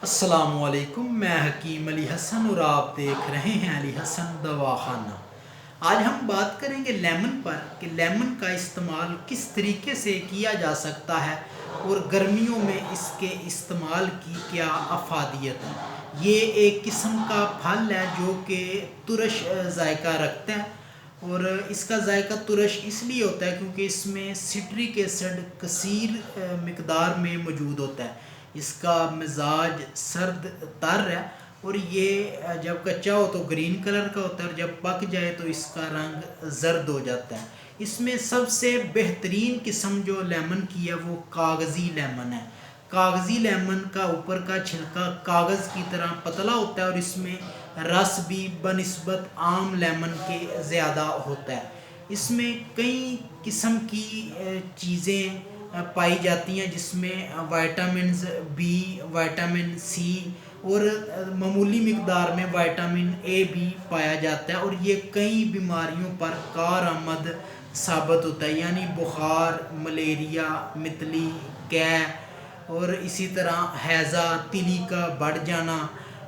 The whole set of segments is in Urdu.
السلام علیکم، میں حکیم علی حسن اور آپ دیکھ رہے ہیں علی حسن دواخانہ۔ آج ہم بات کریں گے لیمن پر کہ لیمن کا استعمال کس طریقے سے کیا جا سکتا ہے اور گرمیوں میں اس کے استعمال کی کیا افادیت ہے۔ یہ ایک قسم کا پھل ہے جو کہ ترش ذائقہ رکھتا ہے، اور اس کا ذائقہ ترش اس لیے ہوتا ہے کیونکہ اس میں سٹرک ایسڈ کثیر مقدار میں موجود ہوتا ہے۔ اس کا مزاج سرد تر ہے، اور یہ جب کچا ہو تو گرین کلر کا ہوتا ہے، اور جب پک جائے تو اس کا رنگ زرد ہو جاتا ہے۔ اس میں سب سے بہترین قسم جو لیمن کی ہے وہ کاغذی لیمن ہے۔ کاغذی لیمن کا اوپر کا چھلکا کاغذ کی طرح پتلا ہوتا ہے، اور اس میں رس بھی بنسبت عام لیمن کے زیادہ ہوتا ہے۔ اس میں کئی قسم کی چیزیں پائی جاتی ہیں، جس میں وائٹامنز بی، وائٹامن سی اور معمولی مقدار میں وائٹامن اے بھی پایا جاتا ہے، اور یہ کئی بیماریوں پر کارآمد ثابت ہوتا ہے، یعنی بخار، ملیریا، متلی، قے اور اسی طرح ہیضہ، تیلی کا بڑھ جانا،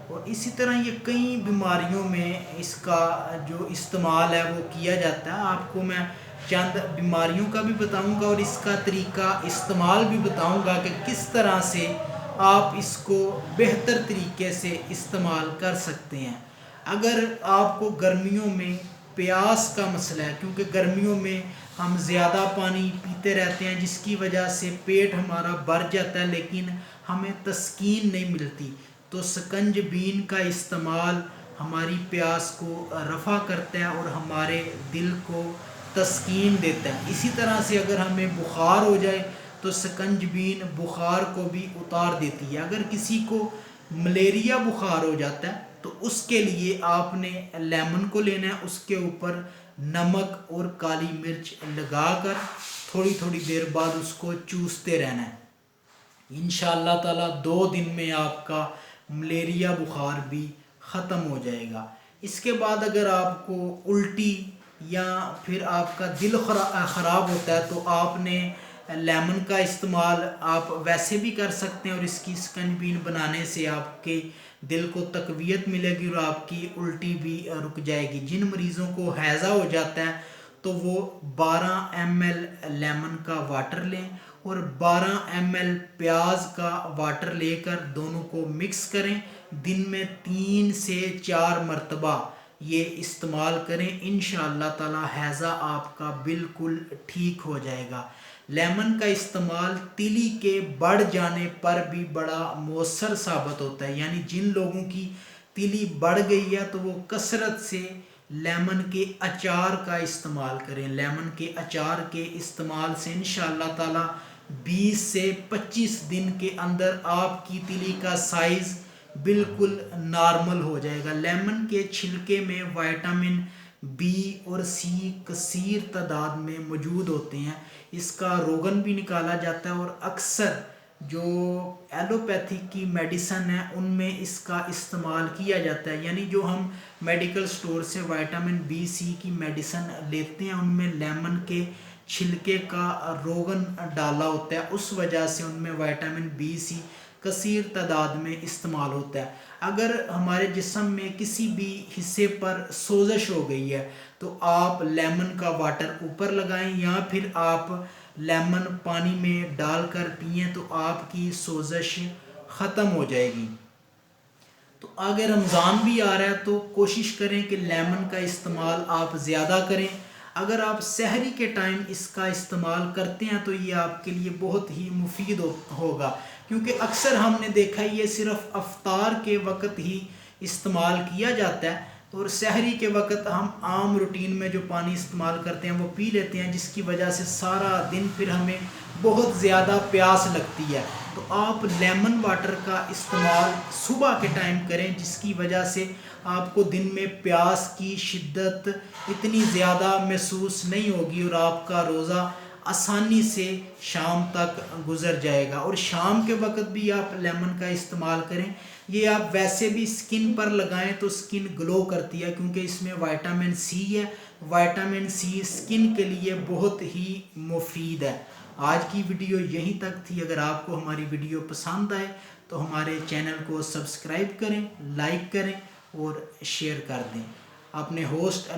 اور اسی طرح یہ کئی بیماریوں میں اس کا جو استعمال ہے وہ کیا جاتا ہے۔ آپ کو میں چند بیماریوں کا بھی بتاؤں گا اور اس کا طریقہ استعمال بھی بتاؤں گا کہ کس طرح سے آپ اس کو بہتر طریقے سے استعمال کر سکتے ہیں۔ اگر آپ کو گرمیوں میں پیاس کا مسئلہ ہے، کیونکہ گرمیوں میں ہم زیادہ پانی پیتے رہتے ہیں جس کی وجہ سے پیٹ ہمارا بھر جاتا ہے لیکن ہمیں تسکین نہیں ملتی، تو سکنج بین کا استعمال ہماری پیاس کو رفع کرتا ہے اور ہمارے دل کو تسکین دیتا ہے۔ اسی طرح سے اگر ہمیں بخار ہو جائے تو سکنج بین بخار کو بھی اتار دیتی ہے۔ اگر کسی کو ملیریا بخار ہو جاتا ہے تو اس کے لیے آپ نے لیمن کو لینا ہے، اس کے اوپر نمک اور کالی مرچ لگا کر تھوڑی تھوڑی دیر بعد اس کو چوستے رہنا ہے۔ انشاءاللہ تعالی 2 دن میں آپ کا ملیریا بخار بھی ختم ہو جائے گا۔ اس کے بعد اگر آپ کو الٹی یا پھر آپ کا دل خراب ہوتا ہے تو آپ نے لیمن کا استعمال آپ ویسے بھی کر سکتے ہیں، اور اس کی سکنج بین بنانے سے آپ کے دل کو تقویت ملے گی اور آپ کی الٹی بھی رک جائے گی۔ جن مریضوں کو ہیضہ ہو جاتا ہے تو وہ 12 ml لیمن کا واٹر لیں اور 12 ml پیاز کا واٹر لے کر دونوں کو مکس کریں، دن میں 3 سے 4 مرتبہ یہ استعمال کریں۔ انشاءاللہ تعالی ہیضہ آپ کا بالکل ٹھیک ہو جائے گا۔ لیمن کا استعمال تیلی کے بڑھ جانے پر بھی بڑا مؤثر ثابت ہوتا ہے، یعنی جن لوگوں کی تیلی بڑھ گئی ہے تو وہ کثرت سے لیمن کے اچار کا استعمال کریں۔ لیمن کے اچار کے استعمال سے انشاءاللہ تعالی 20 سے 25 دن کے اندر آپ کی تیلی کا سائز بالکل نارمل ہو جائے گا۔ لیمن کے چھلکے میں وائٹامن بی اور سی کثیر تعداد میں موجود ہوتے ہیں۔ اس کا روغن بھی نکالا جاتا ہے، اور اکثر جو ایلوپیتھک کی میڈیسن ہے ان میں اس کا استعمال کیا جاتا ہے، یعنی جو ہم میڈیکل سٹور سے وائٹامن بی سی کی میڈیسن لیتے ہیں ان میں لیمن کے چھلکے کا روغن ڈالا ہوتا ہے، اس وجہ سے ان میں وائٹامن بی سی کثیر تعداد میں استعمال ہوتا ہے۔ اگر ہمارے جسم میں کسی بھی حصے پر سوزش ہو گئی ہے تو آپ لیمن کا واٹر اوپر لگائیں، یا پھر آپ لیمن پانی میں ڈال کر پئیں تو آپ کی سوزش ختم ہو جائے گی۔ تو آگے رمضان بھی آ رہا ہے تو کوشش کریں کہ لیمن کا استعمال آپ زیادہ کریں۔ اگر آپ سحری کے ٹائم اس کا استعمال کرتے ہیں تو یہ آپ کے لیے بہت ہی مفید ہوگا، کیونکہ اکثر ہم نے دیکھا یہ صرف افطار کے وقت ہی استعمال کیا جاتا ہے، اور سحری کے وقت ہم عام روٹین میں جو پانی استعمال کرتے ہیں وہ پی لیتے ہیں، جس کی وجہ سے سارا دن پھر ہمیں بہت زیادہ پیاس لگتی ہے۔ تو آپ لیمن واٹر کا استعمال صبح کے ٹائم کریں، جس کی وجہ سے آپ کو دن میں پیاس کی شدت اتنی زیادہ محسوس نہیں ہوگی، اور آپ کا روزہ آسانی سے شام تک گزر جائے گا۔ اور شام کے وقت بھی آپ لیمن کا استعمال کریں۔ یہ آپ ویسے بھی سکن پر لگائیں تو سکن گلو کرتی ہے، کیونکہ اس میں وائٹامن سی ہے۔ وائٹامن سی سکن کے لیے بہت ہی مفید ہے۔ آج کی ویڈیو یہیں تک تھی۔ اگر آپ کو ہماری ویڈیو پسند آئے تو ہمارے چینل کو سبسکرائب کریں، لائک کریں اور شیئر کر دیں۔ اپنے ہوسٹ